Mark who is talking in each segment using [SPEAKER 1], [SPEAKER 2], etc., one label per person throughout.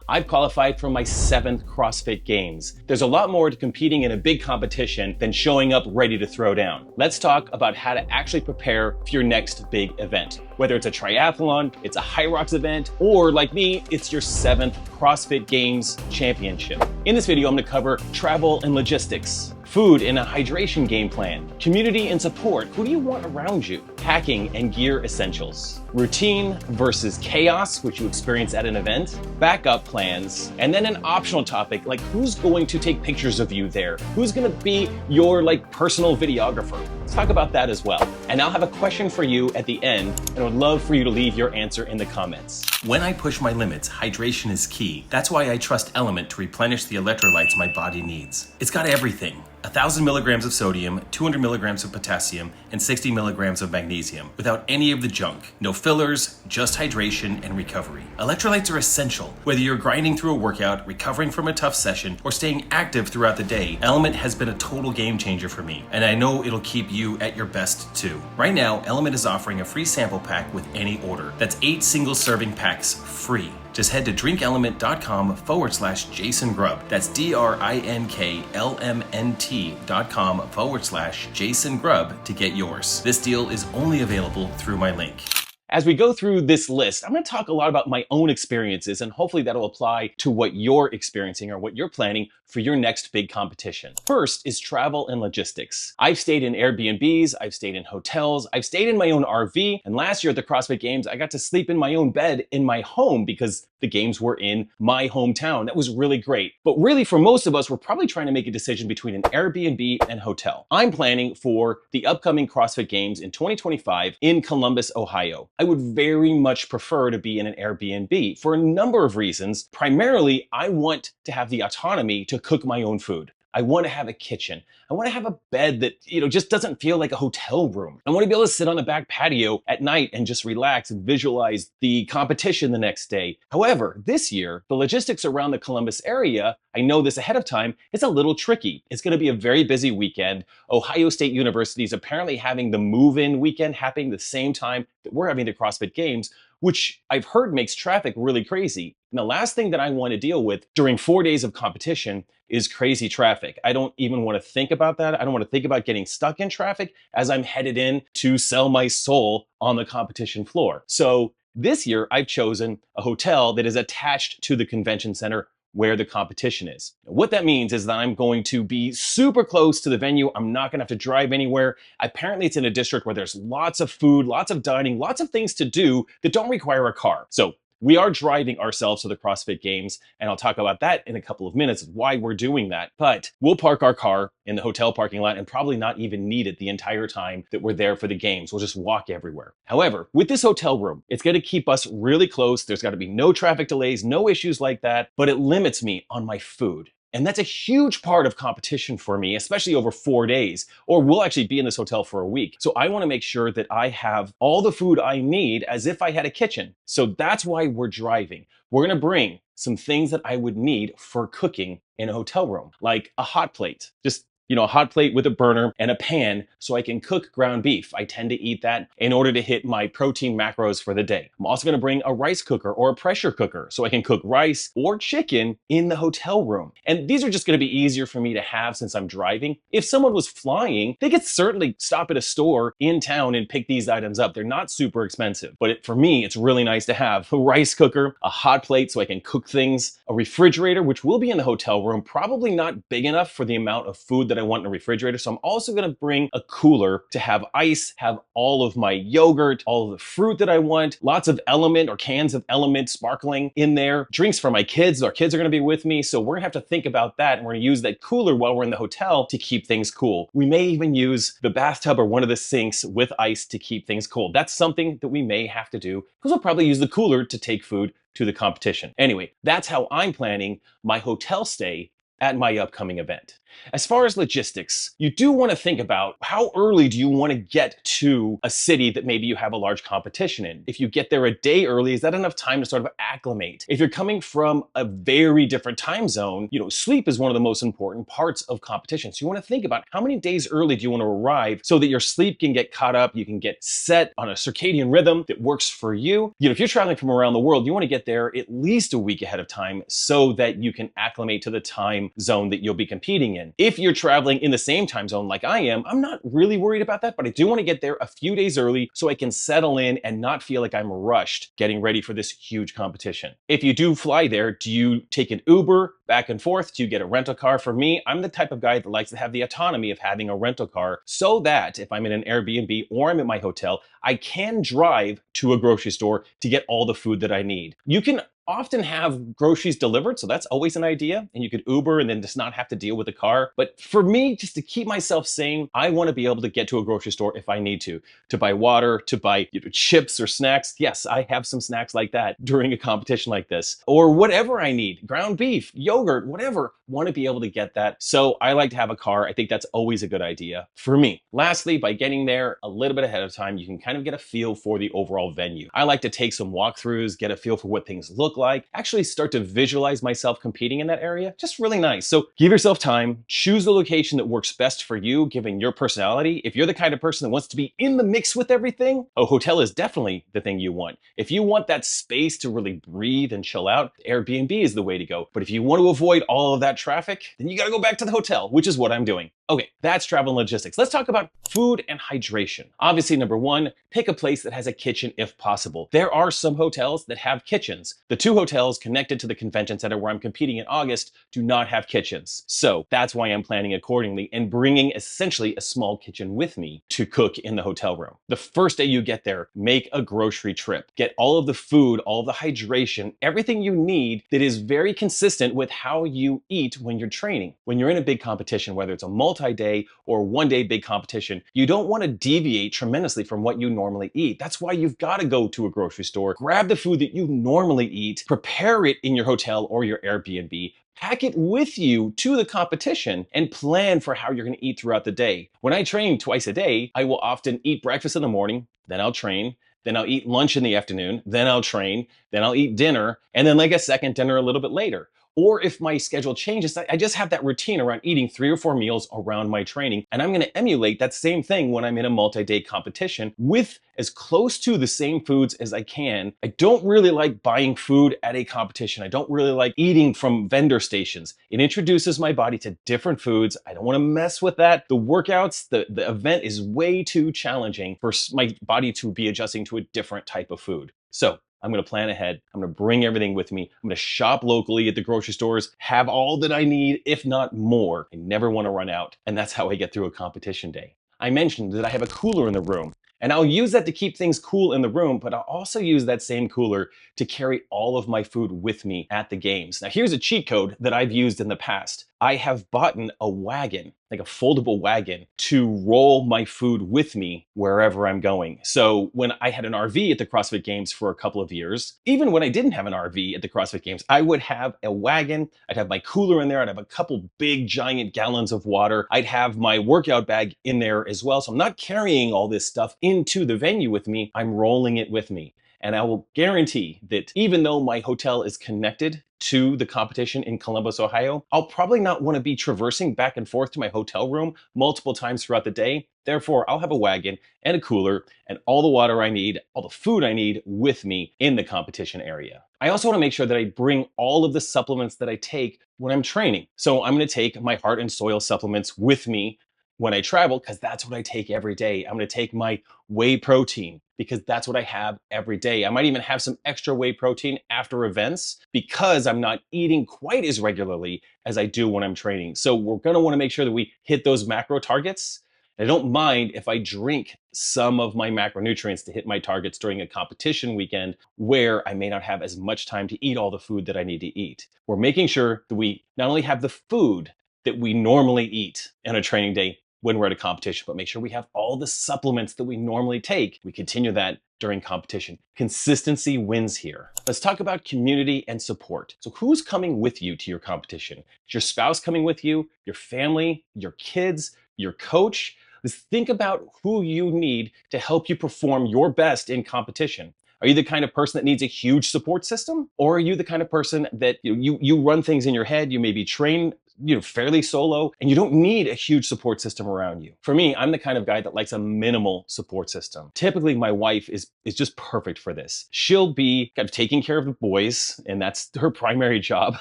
[SPEAKER 1] I've qualified for my 7th CrossFit Games. There's a lot more to competing in a big competition than showing up ready to throw down. Let's talk about how to actually prepare for your next big event. Whether it's a triathlon, it's a Hyrox event, or like me, it's your 7th CrossFit Games championship. In this video, I'm going to cover travel and logistics, food and a hydration game plan, community and support, who do you want around you, packing and gear essentials, routine versus chaos, which you experience at an event, backup plans, and then an optional topic like who's going to take pictures of you there, who's going to be your personal videographer. Let's talk about that as well. And I'll have a question for you at the end, and I would love for you to leave your answer in the comments.
[SPEAKER 2] When I push my limits, hydration is key. That's why I trust Element to replenish the electrolytes my body needs. It's got everything. 1,000 milligrams of sodium, 200 milligrams of potassium, and 60 milligrams of magnesium, without any of the junk. No fillers, just hydration and recovery. Electrolytes are essential. Whether you're grinding through a workout, recovering from a tough session, or staying active throughout the day, Element has been a total game changer for me, and I know it'll keep you at your best too. Right now, Element is offering a free sample pack with any order. That's 8 single serving packs free. Just head to drinkelement.com/Jason Grubb. That's DRINKLMNT.com/Jason Grubb to get yours. This deal is only available through my link.
[SPEAKER 1] As we go through this list, I'm going to talk a lot about my own experiences, and hopefully that'll apply to what you're experiencing or what you're planning for your next big competition. First is travel and logistics. I've stayed in Airbnbs, I've stayed in hotels, I've stayed in my own RV, and last year at the CrossFit Games, I got to sleep in my own bed in my home because the games were in my hometown. That was really great. But really, for most of us, we're probably trying to make a decision between an Airbnb and hotel. I'm planning for the upcoming CrossFit Games in 2025 in Columbus, Ohio. I would very much prefer to be in an Airbnb for a number of reasons. Primarily, I want to have the autonomy to cook my own food. I want to have a kitchen. I want to have a bed that, just doesn't feel like a hotel room. I want to be able to sit on the back patio at night and just relax and visualize the competition the next day. However, this year, the logistics around the Columbus area, I know this ahead of time, it's a little tricky. It's going to be a very busy weekend. Ohio State University is apparently having the move-in weekend happening the same time that we're having the CrossFit Games, which I've heard makes traffic really crazy. And the last thing that I want to deal with during 4 days of competition is crazy traffic. I don't even want to think about that. I don't want to think about getting stuck in traffic as I'm headed in to sell my soul on the competition floor. So this year I've chosen a hotel that is attached to the convention center where the competition is. What that means is that I'm going to be super close to the venue. I'm not gonna have to drive anywhere. Apparently it's in a district where there's lots of food, lots of dining, lots of things to do that don't require a car. So we are driving ourselves to the CrossFit Games, and I'll talk about that in a couple of minutes, why we're doing that. But we'll park our car in the hotel parking lot and probably not even need it the entire time that we're there for the games. We'll just walk everywhere. However, with this hotel room, it's gonna keep us really close. There's gotta be no traffic delays, no issues like that, but it limits me on my food. And that's a huge part of competition for me, especially over 4 days, or we'll actually be in this hotel for a week. So I wanna make sure that I have all the food I need as if I had a kitchen. So that's why we're driving. We're gonna bring some things that I would need for cooking in a hotel room, like a hot plate, just a hot plate with a burner and a pan so I can cook ground beef. I tend to eat that in order to hit my protein macros for the day. I'm also gonna bring a rice cooker or a pressure cooker so I can cook rice or chicken in the hotel room. And these are just gonna be easier for me to have since I'm driving. If someone was flying, they could certainly stop at a store in town and pick these items up. They're not super expensive, but for me, it's really nice to have a rice cooker, a hot plate so I can cook things, a refrigerator, which will be in the hotel room, probably not big enough for the amount of food that I want in a refrigerator. So I'm also gonna bring a cooler to have ice, have all of my yogurt, all of the fruit that I want, lots of Element or cans of Element sparkling in there, drinks for my kids. Our kids are gonna be with me. So we're gonna have to think about that. And we're gonna use that cooler while we're in the hotel to keep things cool. We may even use the bathtub or one of the sinks with ice to keep things cool. That's something that we may have to do because we'll probably use the cooler to take food to the competition. Anyway, that's how I'm planning my hotel stay at my upcoming event. As far as logistics, you do want to think about how early do you want to get to a city that maybe you have a large competition in. If you get there a day early, is that enough time to sort of acclimate? If you're coming from a very different time zone, sleep is one of the most important parts of competition. So you want to think about how many days early do you want to arrive so that your sleep can get caught up, you can get set on a circadian rhythm that works for you. If you're traveling from around the world, you want to get there at least a week ahead of time so that you can acclimate to the time zone that you'll be competing in. If you're traveling in the same time zone like I am, I'm not really worried about that, but I do want to get there a few days early so I can settle in and not feel like I'm rushed getting ready for this huge competition. If you do fly there, do you take an Uber back and forth? Do you get a rental car? For me, I'm the type of guy that likes to have the autonomy of having a rental car so that if I'm in an Airbnb or I'm at my hotel, I can drive to a grocery store to get all the food that I need. You can often have groceries delivered, so that's always an idea. And you could Uber and then just not have to deal with the car. But for me, just to keep myself sane, I want to be able to get to a grocery store if I need to buy water, to buy chips or snacks. Yes, I have some snacks like that during a competition like this, or whatever I need, ground beef, yogurt, whatever. Want to be able to get that. So I like to have a car. I think that's always a good idea for me. Lastly, by getting there a little bit ahead of time, you can kind of get a feel for the overall venue. I like to take some walkthroughs, get a feel for what things look like, actually start to visualize myself competing in that area. Just really nice. So give yourself time, choose the location that works best for you, given your personality. If you're the kind of person that wants to be in the mix with everything, a hotel is definitely the thing you want. If you want that space to really breathe and chill out, Airbnb is the way to go. But if you want to avoid all of that traffic, then you got to go back to the hotel, which is what I'm doing. Okay, that's travel and logistics. Let's talk about food and hydration. Obviously, number one, pick a place that has a kitchen if possible. There are some hotels that have kitchens. The two hotels connected to the convention center where I'm competing in August do not have kitchens. So that's why I'm planning accordingly and bringing essentially a small kitchen with me to cook in the hotel room. The first day you get there, make a grocery trip. Get all of the food, all of the hydration, everything you need that is very consistent with how you eat when you're training. When you're in a big competition, whether it's a multi-day or one-day big competition, you don't want to deviate tremendously from what you normally eat. That's why you've got to go to a grocery store, grab the food that you normally eat, prepare it in your hotel or your Airbnb, pack it with you to the competition, and plan for how you're going to eat throughout the day. When I train twice a day, I will often eat breakfast in the morning, then I'll train, then I'll eat lunch in the afternoon, then I'll train, then I'll eat dinner, and then like a second dinner a little bit later. Or if my schedule changes, I just have that routine around eating 3 or 4 meals around my training. And I'm going to emulate that same thing when I'm in a multi-day competition with as close to the same foods as I can. I don't really like buying food at a competition. I don't really like eating from vendor stations. It introduces my body to different foods. I don't want to mess with that. The workouts, the event is way too challenging for my body to be adjusting to a different type of food. So I'm going to plan ahead. I'm going to bring everything with me. I'm going to shop locally at the grocery stores, have all that I need, if not more. I never want to run out. And that's how I get through a competition day. I mentioned that I have a cooler in the room. And I'll use that to keep things cool in the room, but I'll also use that same cooler to carry all of my food with me at the games. Now, here's a cheat code that I've used in the past. I have bought a wagon, like a foldable wagon, to roll my food with me wherever I'm going. So when I had an RV at the CrossFit Games for a couple of years, even when I didn't have an RV at the CrossFit Games, I would have a wagon. I'd have my cooler in there. I'd have a couple big giant gallons of water. I'd have my workout bag in there as well. So I'm not carrying all this stuff into the venue with me. I'm rolling it with me. And I will guarantee that even though my hotel is connected to the competition in Columbus, Ohio, I'll probably not want to be traversing back and forth to my hotel room multiple times throughout the day. Therefore, I'll have a wagon and a cooler and all the water I need, all the food I need with me in the competition area. I also want to make sure that I bring all of the supplements that I take when I'm training. So I'm going to take my heart and soil supplements with me when I travel, because that's what I take every day. I'm going to take my whey protein because that's what I have every day. I might even have some extra whey protein after events because I'm not eating quite as regularly as I do when I'm training. So we're going to want to make sure that we hit those macro targets. I don't mind if I drink some of my macronutrients to hit my targets during a competition weekend where I may not have as much time to eat all the food that I need to eat. We're making sure that we not only have the food that we normally eat in a training day, when we're at a competition, but make sure we have all the supplements that we normally take. We continue that during competition. Consistency wins here. Let's talk about community and support. So who's coming with you to your competition? Is your spouse coming with you? Your family? Your kids? Your coach? Let's think about who you need to help you perform your best in competition. Are you the kind of person that needs a huge support system? Or are you the kind of person that you run things in your head, you maybe train fairly solo, and you don't need a huge support system around you? For me, I'm the kind of guy that likes a minimal support system. Typically, my wife is just perfect for this. She'll be kind of taking care of the boys, and that's her primary job,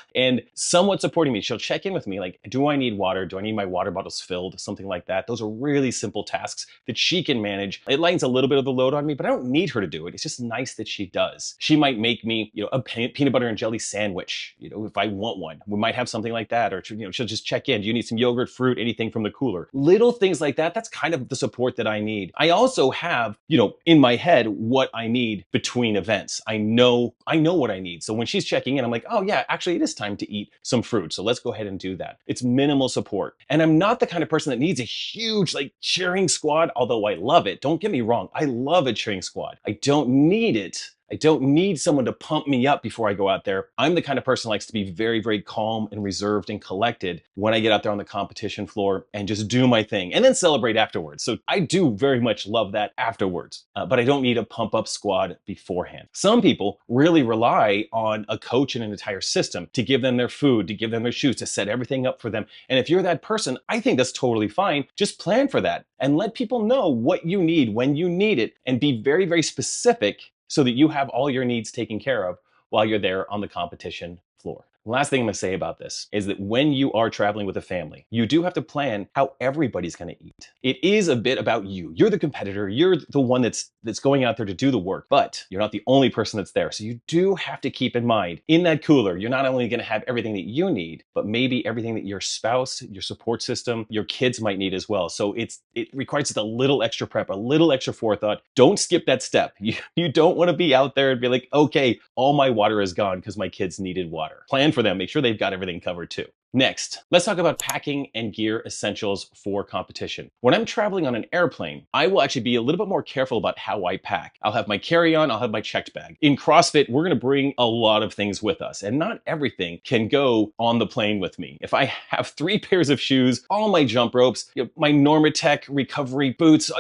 [SPEAKER 1] and somewhat supporting me. She'll check in with me like, do I need water? Do I need my water bottles filled? Something like that. Those are really simple tasks that she can manage. It lightens a little bit of the load on me, but I don't need her to do it. It's just nice that she does. She might make me, a peanut butter and jelly sandwich, if I want one. We might have something like that, or she'll just check in. Do you need some yogurt, fruit, anything from the cooler? Little things like that. That's kind of the support that I need. I also have, in my head what I need between events. I know what I need. So when she's checking in, I'm like, oh yeah, actually it is time to eat some fruit. So let's go ahead and do that. It's minimal support. And I'm not the kind of person that needs a huge cheering squad, although I love it. Don't get me wrong. I love a cheering squad. I don't need it. I don't need someone to pump me up before I go out there. I'm the kind of person who likes to be very, very calm and reserved and collected when I get out there on the competition floor and just do my thing and then celebrate afterwards. So I do very much love that afterwards, but I don't need a pump up squad beforehand. Some people really rely on a coach and an entire system to give them their food, to give them their shoes, to set everything up for them. And if you're that person, I think that's totally fine. Just plan for that and let people know what you need when you need it, and be very, very specific so that you have all your needs taken care of while you're there on the competition floor. The last thing I'm going to say about this is that when you are traveling with a family, you do have to plan how everybody's going to eat. It is a bit about you. You're the competitor. You're the one that's going out there to do the work, but you're not the only person that's there. So you do have to keep in mind, in that cooler, you're not only going to have everything that you need, but maybe everything that your spouse, your support system, your kids might need as well. So it requires just a little extra prep, a little extra forethought. Don't skip that step. You don't want to be out there and be like, okay, all my water is gone because my kids needed water. Plan for them. Make sure they've got everything covered too. Next, let's talk about packing and gear essentials for competition. When I'm traveling on an airplane, I will actually be a little bit more careful about how I pack. I'll have my carry-on, I'll have my checked bag. In CrossFit, we're gonna bring a lot of things with us, and not everything can go on the plane with me. If I have 3 pairs of shoes, all my jump ropes, my Normatec recovery boots,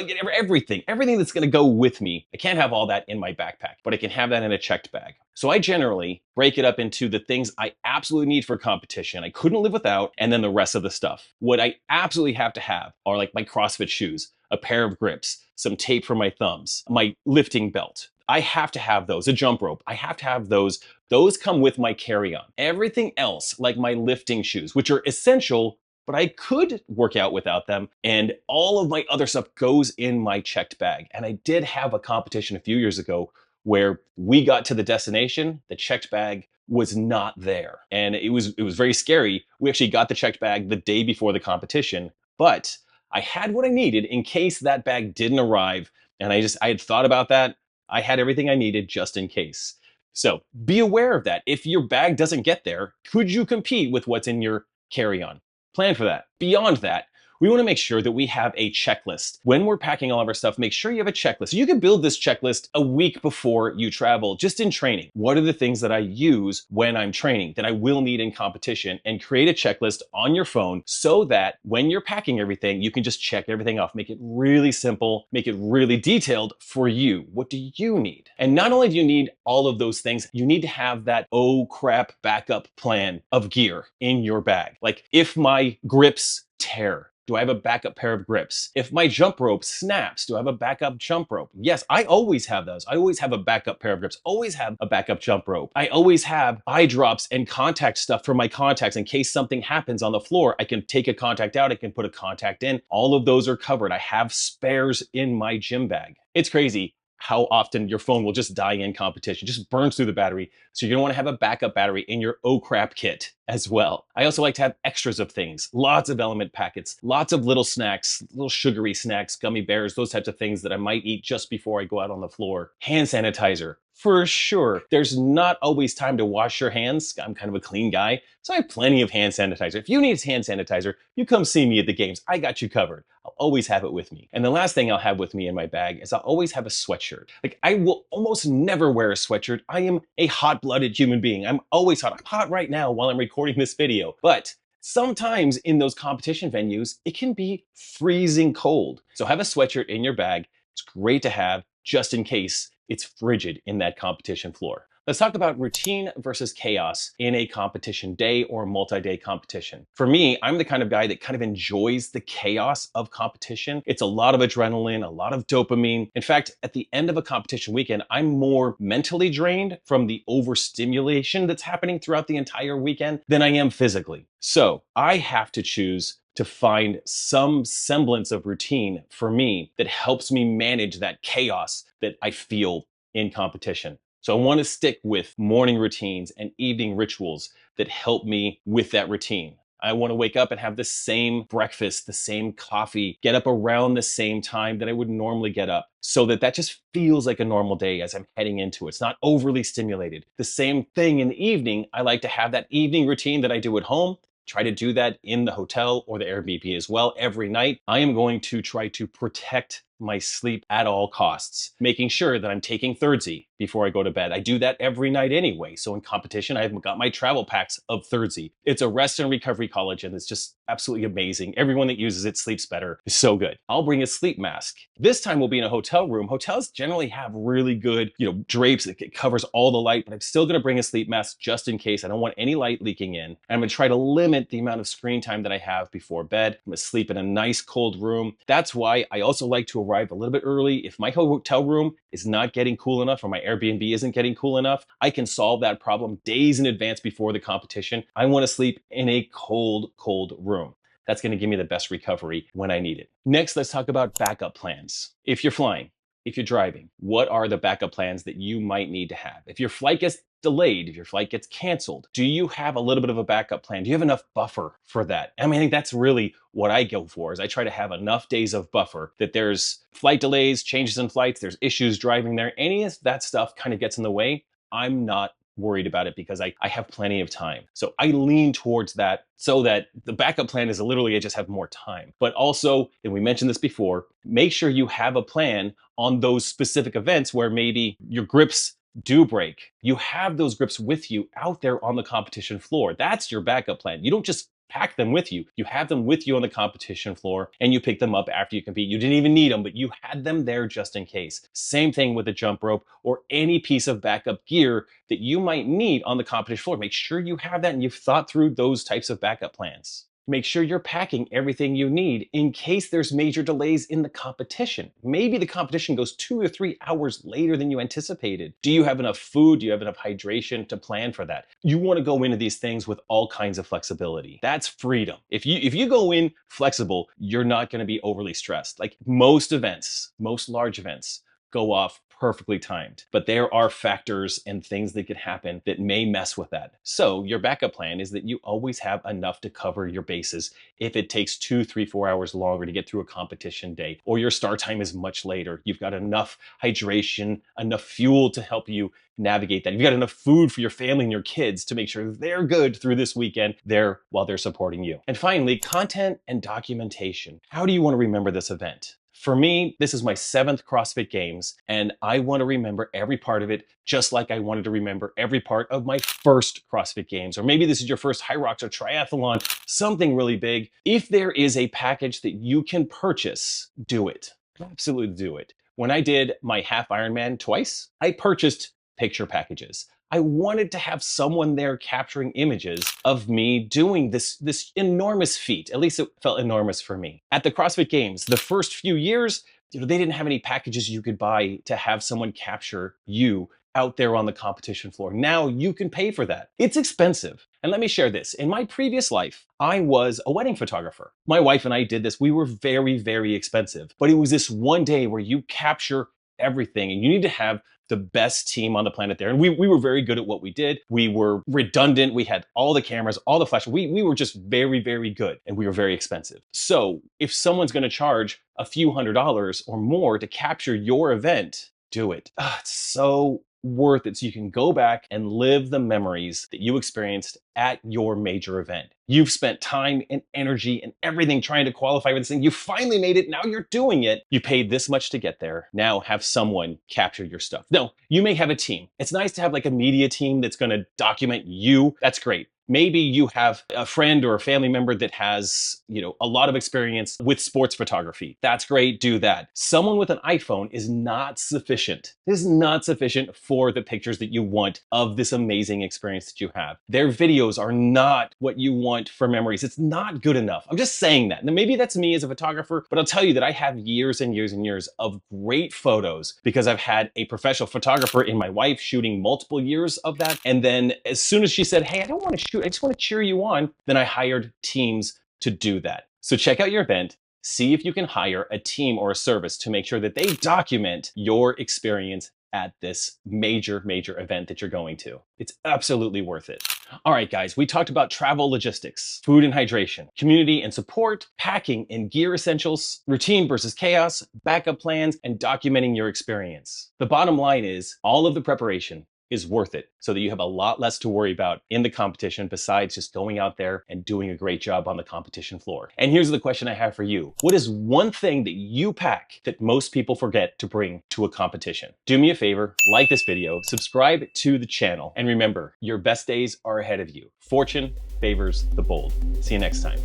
[SPEAKER 1] everything that's gonna go with me, I can't have all that in my backpack, but I can have that in a checked bag. So I generally break it up into the things I absolutely need for competition, I couldn't live without, and then the rest of the stuff. What I absolutely have to have are like my CrossFit shoes, a pair of grips, some tape for my thumbs, my lifting belt. I have to have those, a jump rope. I have to have those. Those come with my carry-on. Everything else, like my lifting shoes, which are essential, but I could work out without them, and all of my other stuff goes in my checked bag. And I did have a competition a few years ago where we got to the destination, the checked bag was not there. And it was very scary. We actually got the checked bag the day before the competition, but I had what I needed in case that bag didn't arrive. And I had thought about that. I had everything I needed just in case. So be aware of that. If your bag doesn't get there, could you compete with what's in your carry-on? Plan for that. Beyond that, we want to make sure that we have a checklist. When we're packing all of our stuff, make sure you have a checklist. You can build this checklist a week before you travel, just in training. What are the things that I use when I'm training that I will need in competition? And create a checklist on your phone so that when you're packing everything, you can just check everything off. Make it really simple, make it really detailed for you. What do you need? And not only do you need all of those things, you need to have that oh crap backup plan of gear in your bag. Like if my grips tear, do I have a backup pair of grips? If my jump rope snaps, do I have a backup jump rope? Yes, I always have those. I always have a backup pair of grips, always have a backup jump rope. I always have eye drops and contact stuff for my contacts in case something happens on the floor. I can take a contact out, I can put a contact in. All of those are covered. I have spares in my gym bag. It's crazy how often your phone will just die in competition, just burns through the battery. So you're gonna wanna have a backup battery in your oh crap kit as well. I also like to have extras of things, lots of element packets, lots of little snacks, little sugary snacks, gummy bears, those types of things that I might eat just before I go out on the floor. Hand sanitizer, For sure. There's not always time to wash your hands. I'm kind of a clean guy, so I have plenty of hand sanitizer. If you need hand sanitizer, you come see me at the games. I got you covered. I'll always have it with me. And the last thing I'll have with me in my bag is I'll always have a sweatshirt. Like, I will almost never wear a sweatshirt. I am a hot-blooded human being. I'm always hot. I'm hot right now while I'm recording this video. But sometimes in those competition venues, it can be freezing cold. So have a sweatshirt in your bag. It's great to have just in case it's frigid in that competition floor. Let's talk about routine versus chaos in a competition day or multi-day competition. For me, I'm the kind of guy that kind of enjoys the chaos of competition. It's a lot of adrenaline, a lot of dopamine. In fact, at the end of a competition weekend, I'm more mentally drained from the overstimulation that's happening throughout the entire weekend than I am physically. So I have to choose to find some semblance of routine for me that helps me manage that chaos that I feel in competition. So I want to stick with morning routines and evening rituals that help me with that routine. I want to wake up and have the same breakfast, the same coffee, get up around the same time that I would normally get up, so that just feels like a normal day as I'm heading into it. It's not overly stimulated. The same thing in the evening. I like to have that evening routine that I do at home. Try to do that in the hotel or the Airbnb as well every night. I am going to try to protect my sleep at all costs, making sure that I'm taking Thirdsy before I go to bed. I do that every night anyway. So in competition, I've got my travel packs of Thirdsy. It's a rest and recovery collagen. It's just absolutely amazing. Everyone that uses it sleeps better. It's so good. I'll bring a sleep mask. This time we'll be in a hotel room. Hotels generally have really good, drapes that covers all the light, but I'm still gonna bring a sleep mask just in case. I don't want any light leaking in. And I'm gonna try to limit the amount of screen time that I have before bed. I'm gonna sleep in a nice cold room. That's why I also like to arrive a little bit early. If my hotel room is not getting cool enough or my Airbnb isn't getting cool enough, I can solve that problem days in advance before the competition. I want to sleep in a cold, cold room. That's going to give me the best recovery when I need it. Next, let's talk about backup plans. If you're flying, if you're driving, what are the backup plans that you might need to have? If your flight gets delayed, if your flight gets canceled, do you have a little bit of a backup plan? Do you have enough buffer for that? I think that's really what I go for, is I try to have enough days of buffer that there's flight delays, changes in flights, there's issues driving there. Any of that stuff kind of gets in the way. I'm not worried about it because I have plenty of time. So I lean towards that so that the backup plan is literally I just have more time. But also, and we mentioned this before, make sure you have a plan on those specific events where maybe your grips do break. You have those grips with you out there on the competition floor. That's your backup plan. You don't just pack them with you. You have them with you on the competition floor and you pick them up after you compete. You didn't even need them, but you had them there just in case. Same thing with the jump rope or any piece of backup gear that you might need on the competition floor. Make sure you have that and you've thought through those types of backup plans. Make sure you're packing everything you need in case there's major delays in the competition. Maybe the competition goes 2 or 3 hours later than you anticipated. Do you have enough food? Do you have enough hydration to plan for that? You want to go into these things with all kinds of flexibility. That's freedom. If you go in flexible, you're not going to be overly stressed. Like most events, most large events go off perfectly timed. But there are factors and things that could happen that may mess with that. So your backup plan is that you always have enough to cover your bases if it takes 2, 3, 4 hours longer to get through a competition day, or your start time is much later. You've got enough hydration, enough fuel to help you navigate that. You've got enough food for your family and your kids to make sure they're good through this weekend there while they're supporting you. And finally, content and documentation. How do you want to remember this event? For me, this is my 7th CrossFit Games, and I want to remember every part of it just like I wanted to remember every part of my first CrossFit Games. Or maybe this is your first Hyrox or triathlon, something really big. If there is a package that you can purchase, do it. Absolutely do it. When I did my half Ironman twice, I purchased picture packages. I wanted to have someone there capturing images of me doing this enormous feat. At least it felt enormous for me. At the CrossFit Games, the first few years, they didn't have any packages you could buy to have someone capture you out there on the competition floor. Now you can pay for that. It's expensive. And let me share this. In my previous life, I was a wedding photographer. My wife and I did this. We were very, very expensive. But it was this one day where you capture everything and you need to have the best team on the planet there. And we were very good at what we did. We were redundant. We had all the cameras, all the flash. We were just very, very good and we were very expensive. So if someone's going to charge a few $100s or more to capture your event, do it. It's so worth it so you can go back and live the memories that you experienced at your major event. You've spent time and energy and everything trying to qualify for this thing. You finally made it. Now you're doing it. You paid this much to get there. Now have someone capture your stuff. No, you may have a team. It's nice to have like a media team that's going to document you. That's great. Maybe you have a friend or a family member that has, a lot of experience with sports photography. That's great, do that. Someone with an iPhone is not sufficient. It is not sufficient for the pictures that you want of this amazing experience that you have. Their videos are not what you want for memories. It's not good enough. I'm just saying that. Now, maybe that's me as a photographer, but I'll tell you that I have years and years and years of great photos because I've had a professional photographer in my wife shooting multiple years of that. And then as soon as she said, hey, I don't want to shoot, I just want to cheer you on, then I hired teams to do that. So check out your event, see if you can hire a team or a service to make sure that they document your experience at this major event that you're going to. It's absolutely worth it. All right, guys, we talked about travel logistics, food and hydration, community and support, packing and gear essentials, routine versus chaos, backup plans, and documenting your experience. The bottom line is all of the preparation is worth it so that you have a lot less to worry about in the competition besides just going out there and doing a great job on the competition floor. And here's the question I have for you. What is one thing that you pack that most people forget to bring to a competition? Do me a favor, like this video, subscribe to the channel, and remember, your best days are ahead of you. Fortune favors the bold. See you next time.